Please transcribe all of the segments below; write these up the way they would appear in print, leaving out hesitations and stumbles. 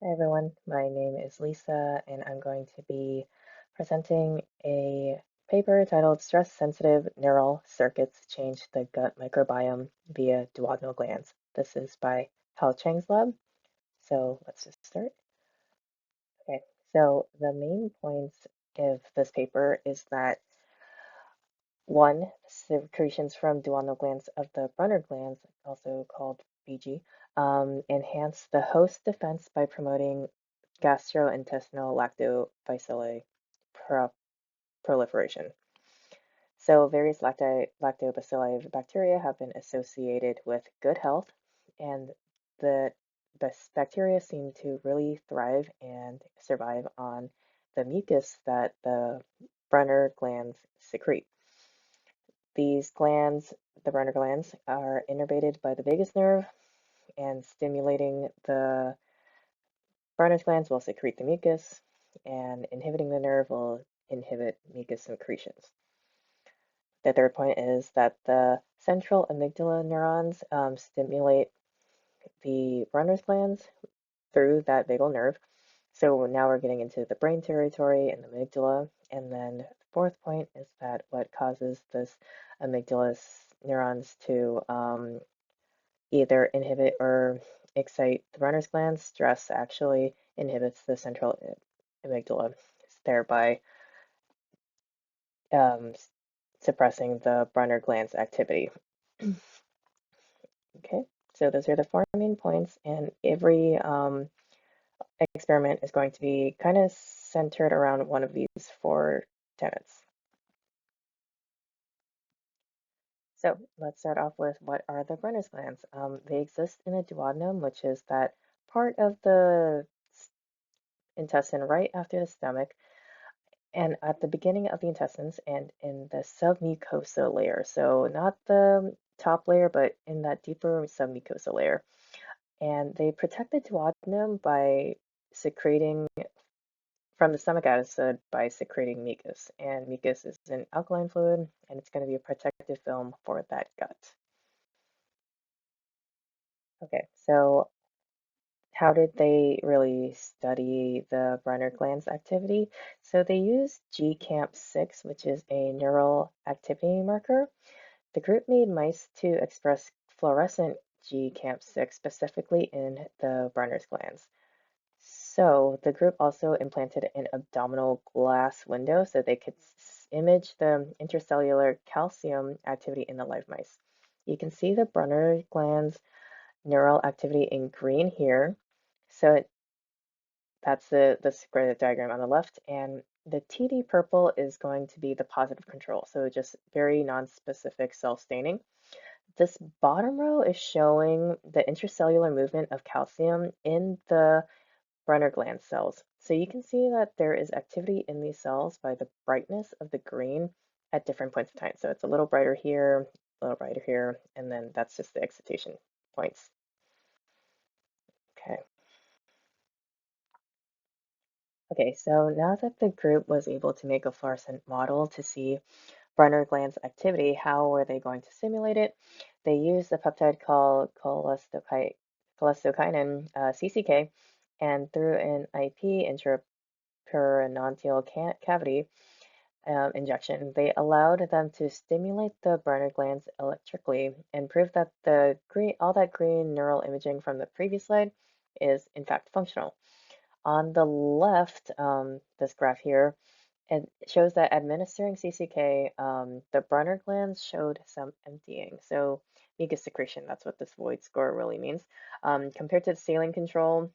Hi everyone, my name is Lisa and I'm going to be presenting a paper titled Stress-Sensitive Neural Circuits Change the Gut Microbiome via Duodenal Glands. This is by Chang's lab, so let's just start. Okay, so the main points of this paper is that one, secretions from duodenal glands of the Brunner glands, also called BG, enhance the host defense by promoting gastrointestinal lactobacilli proliferation. So various lactobacilli bacteria have been associated with good health, and the bacteria seem to really thrive and survive on the mucus that the Brunner glands secrete. These glands, the Brunner glands, are innervated by the vagus nerve, and stimulating the Brunner's glands will secrete the mucus, and inhibiting the nerve will inhibit mucus secretions. The third point is that the central amygdala neurons stimulate the Brunner's glands through that vagal nerve. So now we're getting into the brain territory and the amygdala. And then the fourth point is that what causes this amygdala neurons to either inhibit or excite the Brunner's glands, stress actually inhibits the central amygdala, thereby um, suppressing the Brunner glands activity. Okay, so those are the four main points, and every experiment is going to be kind of centered around one of these four tenets. So let's start off with what are the Brunner's glands? They exist in the duodenum, which is that part of the intestine right after the stomach, and at the beginning of the intestines and in the submucosa layer. So not the top layer, but in that deeper submucosa layer. And they protect the duodenum by secreting from the stomach acid by secreting mucus. And mucus is an alkaline fluid, and it's going to be a protective film for that gut. Okay, so how did they really study the Brunner glands activity? So they used GCAMP6, which is a neural activity marker. The group made mice to express fluorescent GCAMP6 specifically in the Brunner's glands. So the group also implanted an abdominal glass window so they could image the intercellular calcium activity in the live mice. You can see the Brunner glands neural activity in green here. So that's the square diagram on the left, and the TD purple is going to be the positive control, so just very non-specific cell staining. This bottom row is showing the intracellular movement of calcium in the Brunner gland cells. So you can see that there is activity in these cells by the brightness of the green at different points of time. So it's a little brighter here, a little brighter here, and then that's just the excitation points. Okay. Okay, so now that the group was able to make a fluorescent model to see Brunner glands activity, how were they going to simulate it? They used a peptide called cholecystokinin, CCK, and through an IP intraperitoneal cavity injection, they allowed them to stimulate the Brunner glands electrically and prove that all that green neural imaging from the previous slide is in fact functional. On the left, this graph here, it shows that administering CCK, the Brunner glands showed some emptying. So mucus secretion, that's what this void score really means. Compared to the saline control,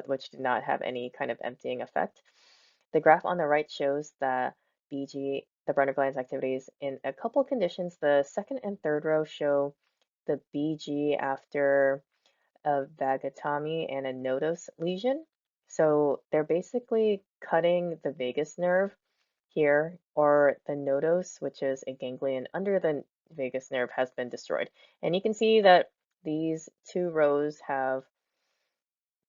which did not have any kind of emptying effect. The graph on the right shows the the Brunner glands activities in a couple conditions. The second and third row show the BG after a vagotomy and a nodose lesion. So they're basically cutting the vagus nerve here, or the nodose, which is a ganglion under the vagus nerve, has been destroyed. And you can see that these two rows have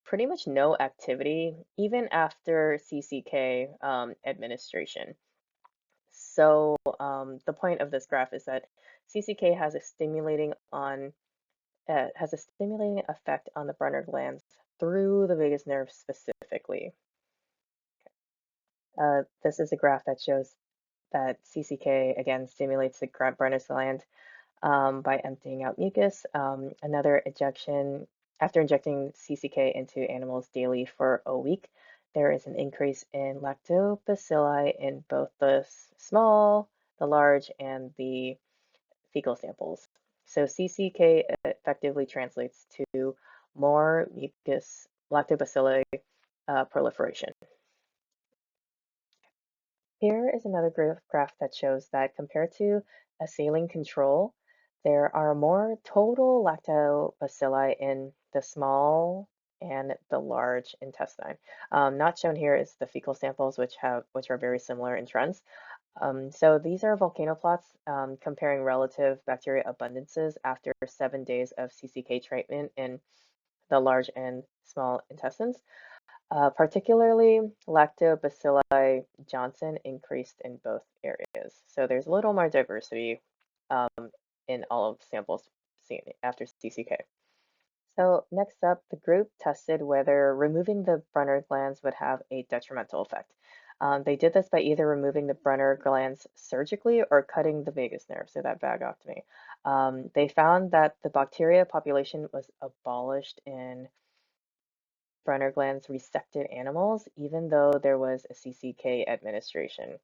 pretty much no activity, even after CCK administration. So the point of this graph is that CCK has a stimulating effect on the Brunner glands through the vagus nerve specifically. This is a graph that shows that CCK again stimulates the Brennus gland by emptying out mucus. Another injection, after injecting CCK into animals daily for a week, there is an increase in lactobacilli in both the small, the large, and the fecal samples. So CCK effectively translates to more mucus lactobacilli proliferation. Here is another graph that shows that compared to a saline control, there are more total lactobacilli in the small and the large intestine. Not shown here is the fecal samples, which are very similar in trends. So these are volcano plots comparing relative bacteria abundances after 7 days of CCK treatment in the large and small intestines. Particularly, Lactobacilli Johnson increased in both areas. So there's a little more diversity um, in all of the samples seen after CCK. So next up, the group tested whether removing the Brenner glands would have a detrimental effect. They did this by either removing the Brenner glands surgically or cutting the vagus nerve, so that vagotomy. They found that the bacteria population was abolished in Brenner glands resected animals, even though there was a CCK administration.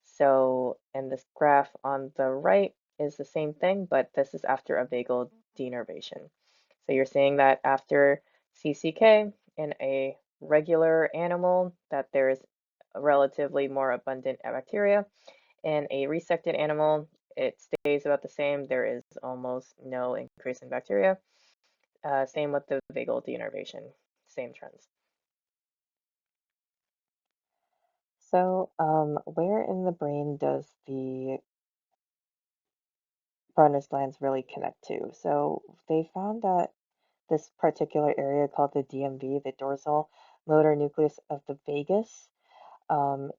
So, and this graph on the right is the same thing, but this is after a vagal denervation. So you're seeing that after CCK in a regular animal, that there's relatively more abundant bacteria. In a resected animal, it stays about the same. There is almost no increase in bacteria. Same with the vagal denervation, same trends. So, where in the brain does the Brenner's glands really connect to? So, they found that this particular area called the DMV, the dorsal motor nucleus of the vagus, um,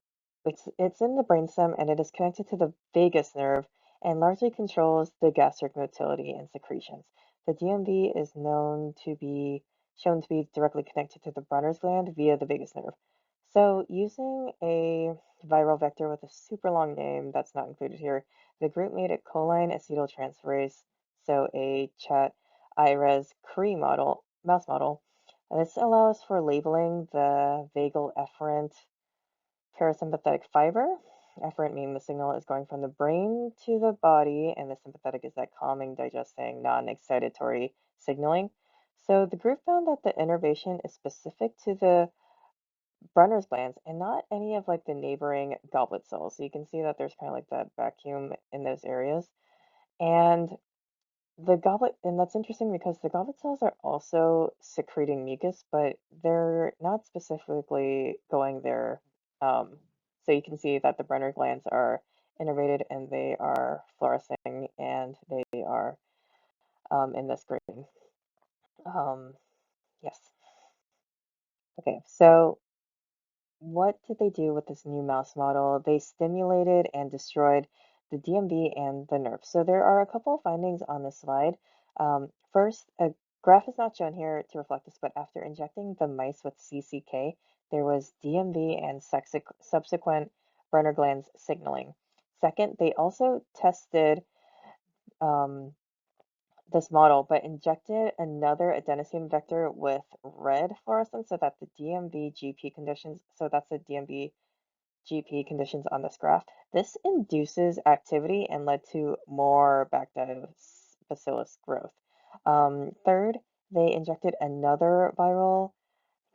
it's in the brainstem and it is connected to the vagus nerve and largely controls the gastric motility and secretions. The DMV is shown to be directly connected to the Brenner's gland via the vagus nerve. So using a viral vector with a super long name that's not included here, the group made a choline acetyltransferase, so a chat IRES Cree mouse model. And this allows for labeling the vagal efferent parasympathetic fiber. Efferent meaning the signal is going from the brain to the body, and the sympathetic is that calming, digesting, non-excitatory signaling. So the group found that the innervation is specific to the Brenner's glands and not any of like the neighboring goblet cells. So you can see that there's kind of like that vacuum in those areas. And and that's interesting because the goblet cells are also secreting mucus, but they're not specifically going there. So you can see that the Brenner glands are innervated and they are fluorescing and they are in this green. Um, yes. Okay, so what did they do with this new mouse model? They stimulated and destroyed the DMV and the nerve. So there are a couple of findings on this slide. First, a graph is not shown here to reflect this, but after injecting the mice with CCK, there was DMV and subsequent Brenner glands signaling. Second, they also tested um, this model, but injected another adenosine vector with red fluorescence so that the DMV GP conditions, so that's the DMV GP conditions on this graph. This induces activity and led to more bacillus growth. Third, they injected another viral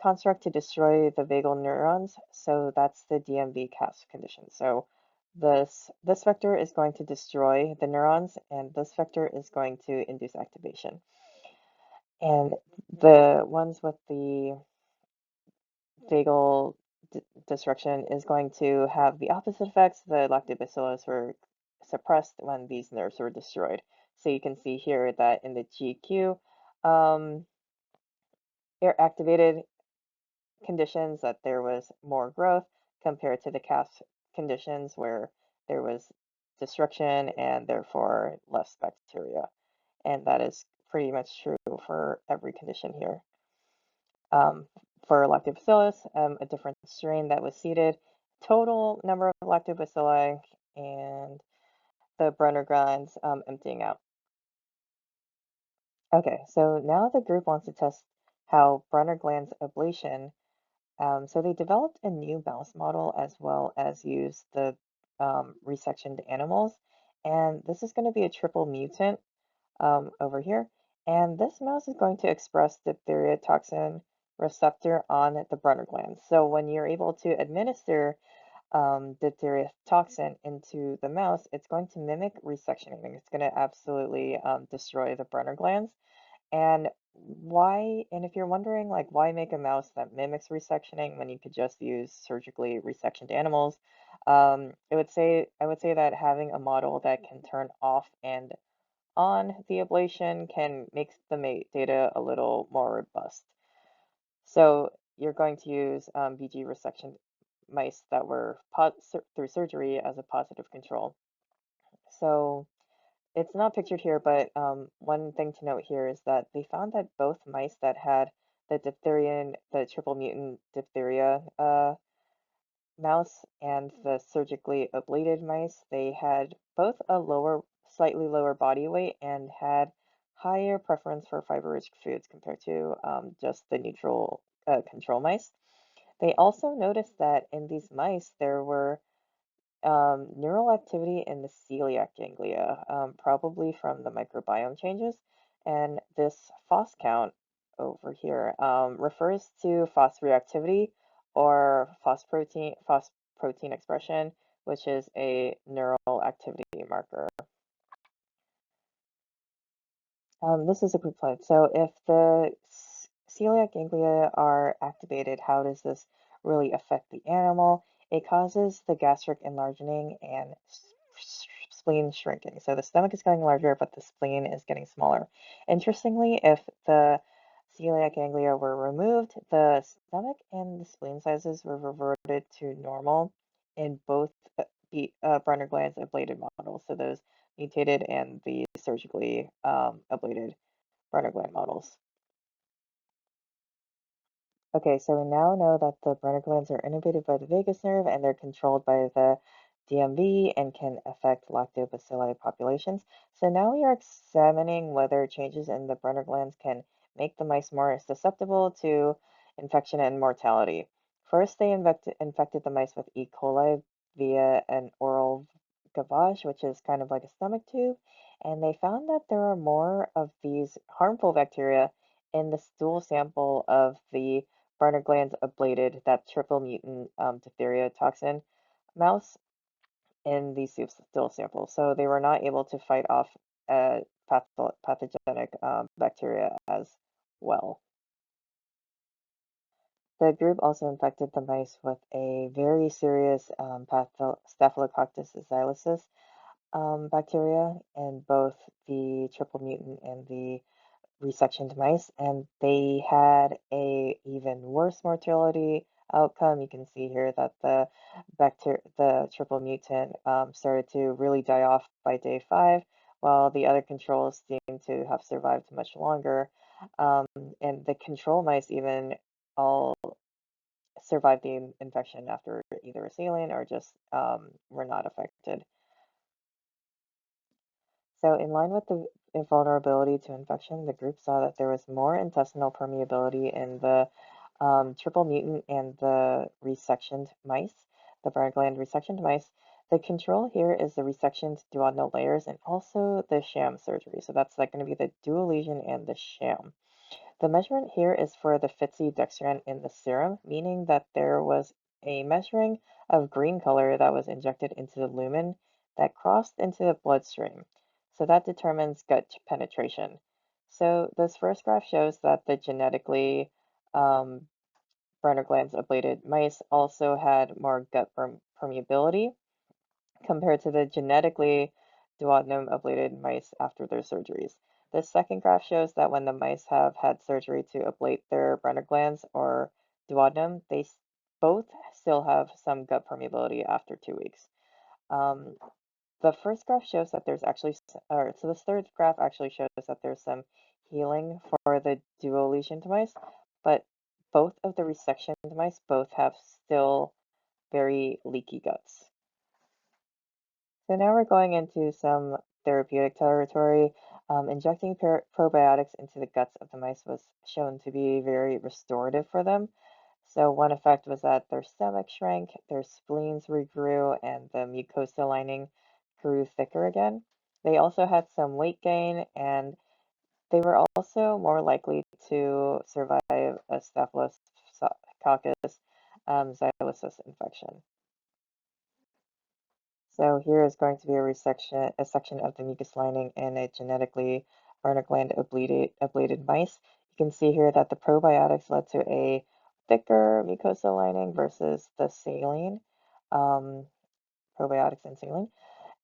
construct to destroy the vagal neurons, so that's the DMV CAS condition. So this vector is going to destroy the neurons, and this vector is going to induce activation. And the ones with the vagal destruction is going to have the opposite effects. The lactobacillus were suppressed when these nerves were destroyed. So you can see here that in the GQ activated conditions that there was more growth compared to the CAS conditions where there was destruction and therefore less bacteria. And that is pretty much true for every condition here. um, for lactobacillus, a different strain that was seeded, total number of lactobacilli, and the Brenner glands emptying out. Okay, so now the group wants to test how Brenner glands ablation. So they developed a new mouse model as well as used the resectioned animals. And this is going to be a triple mutant over here. And this mouse is going to express diphtheria toxin receptor on the Brenner glands. So when you're able to administer diphtheria toxin into the mouse, it's going to mimic resectioning. It's going to absolutely destroy the Brenner glands. And why, and if you're wondering, like, why make a mouse that mimics resectioning when you could just use surgically resectioned animals, I would say that having a model that can turn off and on the ablation can make the data a little more robust. So you're going to use BG resection mice that were through surgery as a positive control. So it's not pictured here, but one thing to note here is that they found that both mice that had the diphtheria, the triple mutant diphtheria mouse and the surgically ablated mice, they had both a slightly lower body weight and had higher preference for fiber-rich foods compared to just the neutral control mice. They also noticed that in these mice, there were neural activity in the celiac ganglia, probably from the microbiome changes. And this FOS count over here refers to phosphoreactivity or phosphoprotein expression, which is a neural activity marker. This is a quick slide. So if the celiac ganglia are activated, how does this really affect the animal? It causes the gastric enlarging and spleen shrinking. So the stomach is getting larger, but the spleen is getting smaller. Interestingly, if the celiac ganglia were removed, the stomach and the spleen sizes were reverted to normal in both Brenner glands ablated models. So those mutated and the surgically ablated Brenner gland models. Okay, so we now know that the Brenner glands are innervated by the vagus nerve and they're controlled by the DMV and can affect lactobacilli populations. So now we are examining whether changes in the Brenner glands can make the mice more susceptible to infection and mortality. First, they infected the mice with E. coli via an oral gavage, which is kind of like a stomach tube, and they found that there are more of these harmful bacteria in the stool sample of the Brenner glands ablated, that triple mutant diphtheria toxin mouse in these stool samples. So they were not able to fight off pathogenic bacteria as well. The group also infected the mice with a very serious Staphylococcus xylosis bacteria in both the triple mutant and the resectioned mice, and they had a even worse mortality outcome. You can see here that the triple mutant started to really die off by day 5, while the other controls seem to have survived much longer. Um, and the control mice even all survived the infection after either a saline or just were not affected. So in line with the vulnerability to infection, the group saw that there was more intestinal permeability in the triple mutant and the resectioned mice, the Brenner gland resectioned mice. The control here is the resectioned duodenal layers and also the sham surgery. So that's like going to be the dual lesion and the sham. The measurement here is for the dextran in the serum, meaning that there was a measuring of green color that was injected into the lumen that crossed into the bloodstream. So that determines gut penetration. So this first graph shows that the genetically Brenner glands ablated mice also had more gut permeability compared to the genetically duodenum ablated mice after their surgeries. This second graph shows that when the mice have had surgery to ablate their Brenner glands or duodenum, they both still have some gut permeability after 2 weeks. Um, the first graph shows that there's actually, so this third graph actually shows that there's some healing for the dual lesion mice, but both of the resectioned mice both have still very leaky guts. So now we're going into some therapeutic territory. Injecting probiotics into the guts of the mice was shown to be very restorative for them. So one effect was that their stomach shrank, their spleens regrew, and the mucosa lining grew thicker again. They also had some weight gain, and they were also more likely to survive a Staphylococcus xylosis infection. So here is going to be a section of the mucus lining in a genetically Werner gland ablated mice. You can see here that the probiotics led to a thicker mucosa lining versus the saline, um, probiotics and saline,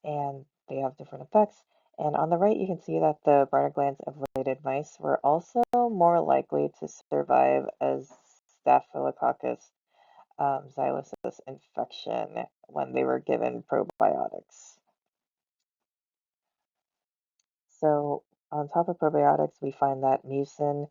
and they have different effects. And on the right, you can see that the Werner glands ablated mice were also more likely to survive as Staphylococcus xylosis infection when they were given probiotics. So on top of probiotics, we find that mucin,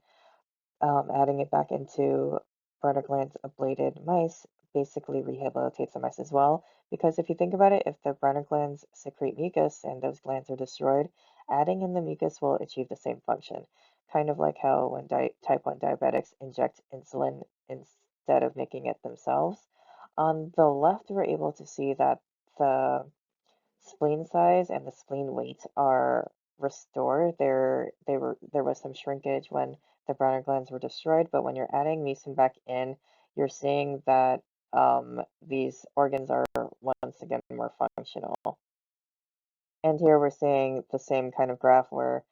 adding it back into Brenner-glands ablated mice, basically rehabilitates the mice as well. Because if you think about it, if the Brenner glands secrete mucus and those glands are destroyed, adding in the mucus will achieve the same function. Kind of like how when type 1 diabetics inject insulin instead of making it themselves. On the left, we're able to see that the spleen size and the spleen weight are restored. There was some shrinkage when the Browner glands were destroyed, but when you're adding mucin back in, you're seeing that these organs are once again more functional. And here we're seeing the same kind of graph where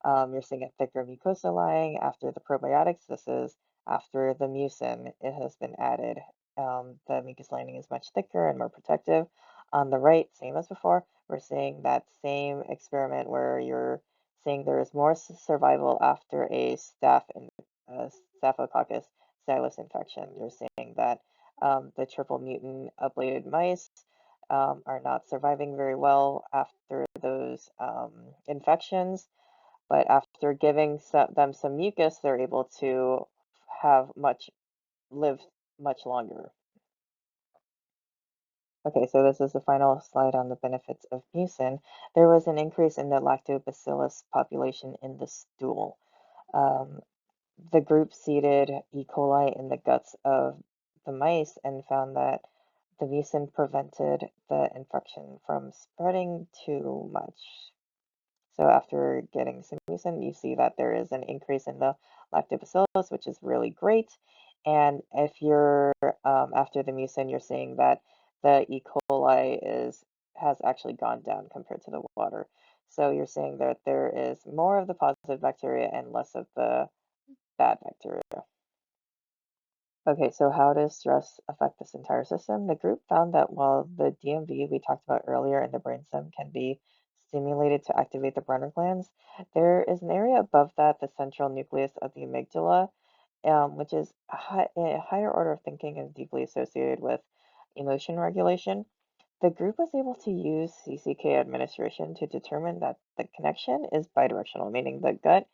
you're seeing a thicker mucosa lining after the probiotics. This is after the mucin it has been added. The mucus lining is much thicker and more protective. On the right, same as before, we're seeing that same experiment where you're seeing there is more survival after a Staphylococcus xylus infection. You're seeing that the triple mutant ablated mice are not surviving very well after those infections, but after giving them some mucus, they're able to live much longer. Okay, so this is the final slide on the benefits of mucin. There was an increase in the lactobacillus population in the stool. Um, the group seeded E. coli in the guts of the mice and found that the mucin prevented the infection from spreading too much. So after getting some mucin, you see that there is an increase in the lactobacillus, which is really great. And if you're after the mucin, you're seeing that the E. coli has actually gone down compared to the water. So you're seeing that there is more of the positive bacteria and less of the bad bacteria. Okay, so how does stress affect this entire system? The group found that while the DMV we talked about earlier in the brainstem can be stimulated to activate the Brenner glands, there is an area above that, the central nucleus of the amygdala, which is a higher order of thinking and deeply associated with emotion regulation. The group was able to use CCK administration to determine that the connection is bidirectional, meaning the gut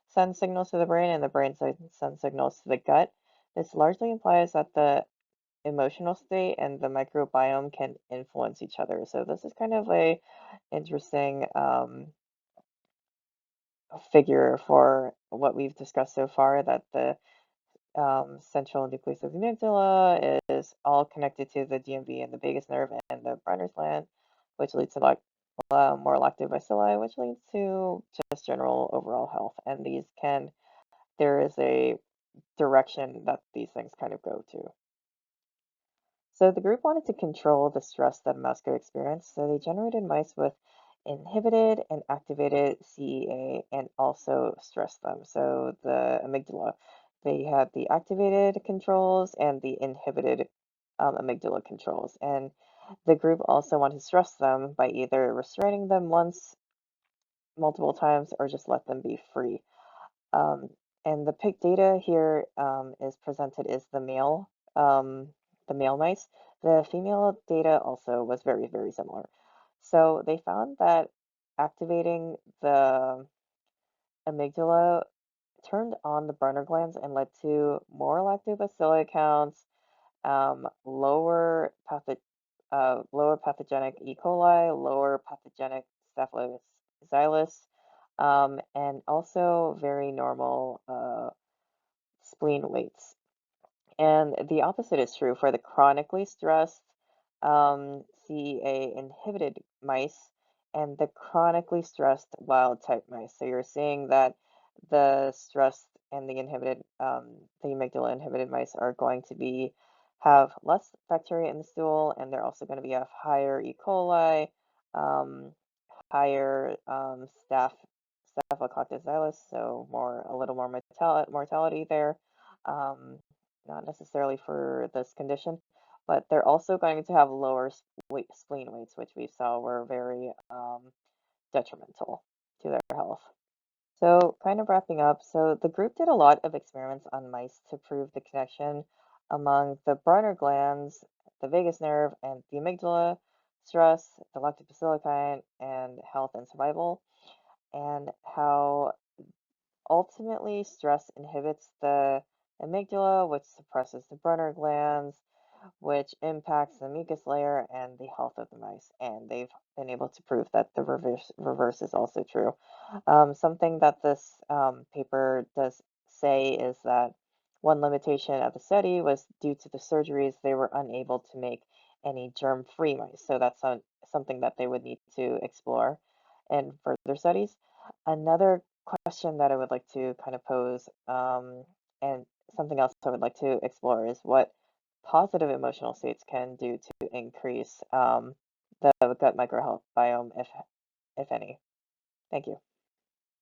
sends signals to the brain and the brain sends signals to the gut. This largely implies that the emotional state and the microbiome can influence each other. So this is kind of a interesting figure for what we've discussed so far, that the central nucleus of the amygdala is all connected to the DMV and the vagus nerve and the Brenner's gland, which leads to more lactobacilli, which leads to just general overall health. And there is a direction that these things kind of go to. So the group wanted to control the stress that mouse could experience, so they generated mice with inhibited and activated CEA and also stressed them. So the amygdala, they had the activated controls and the inhibited amygdala controls. And the group also wanted to stress them by either restraining them once, multiple times, or just let them be free. Um, and the pick data here is presented is the male mice. The female data also was very, very similar. So they found that activating the amygdala turned on the burner glands and led to more lactobacilli counts, lower pathogenic E. coli, lower pathogenic Staphylococcus, and also very normal spleen weights. And the opposite is true for the chronically stressed CEA inhibited mice and the chronically stressed wild type mice. So you're seeing that the stressed and the amygdala inhibited mice are going to have less bacteria in the stool, and they're also going to have higher E. coli, um, higher Staphylococcus, so a little more mortality there. Um, Not necessarily for this condition, but they're also going to have lower spleen weights, which we saw were very detrimental to their health. So, kind of wrapping up, so the group did a lot of experiments on mice to prove the connection among the Brunner glands, the vagus nerve, and the amygdala, stress, the lactobacilli, and health and survival, and how ultimately stress inhibits the amygdala, which suppresses the Brunner glands, which impacts the mucus layer and the health of the mice. And they've been able to prove that the reverse is also true. Something that this paper does say is that one limitation of the study was due to the surgeries, they were unable to make any germ-free mice. So that's something that they would need to explore in further studies. Another question that I would like to kind of pose, and something else I would like to explore is what positive emotional states can do to increase the gut microbiome, if any. Thank you.